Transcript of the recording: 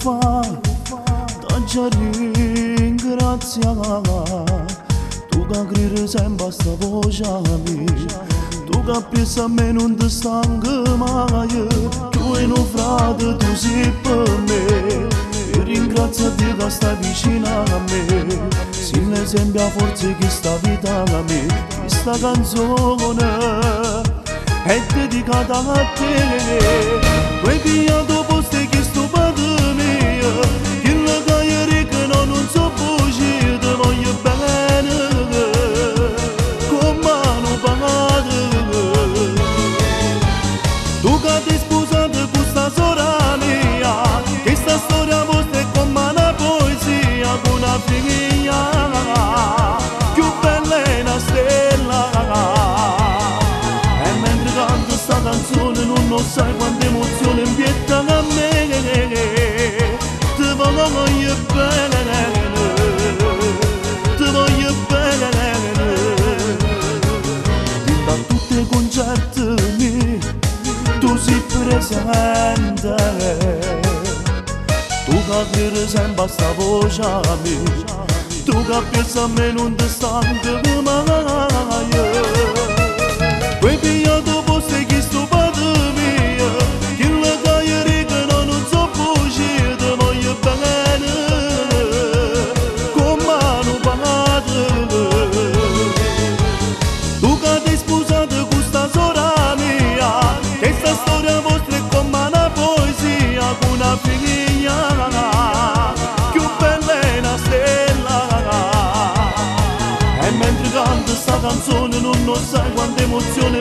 fa, ti ringrazia. Tu che gridi sempre a sta voce mia, tu che pensi a me non ti stanchi mai. Tu e un frate, tu sei per me, e ringrazio Dio che stai vicino a me. Sei l'esempio a forza che sta vita a me. Questa canzone è dedicata a te. Tu hai pigliato posto che sto per me, che la cagliere che non so voce, ti voglio bene con mano pagata. Tu che ti sposate con sta sorella mia, che sta storia vostra è come una poesia, con una figlia più bella è una stella. E mentre canto sta canzone non sai quante emozioni inviettano a me. Ti voglio bene, ti voglio bene. Da tutti i concerti miei tu sei presente. Tu che credi sempre a sta voce mia, tu che pensi a me non ti stanchi mai. Tu hai pigliato posto che sto per me, che la cagliere che non so voce, ti voglio bene con mano pagata. Tu che ti sposate con sta sorella mia, che sta storia vostra è come una poesia, con una figlia più bella è una stella. E mentre canto sta canzone non sai quante emozioni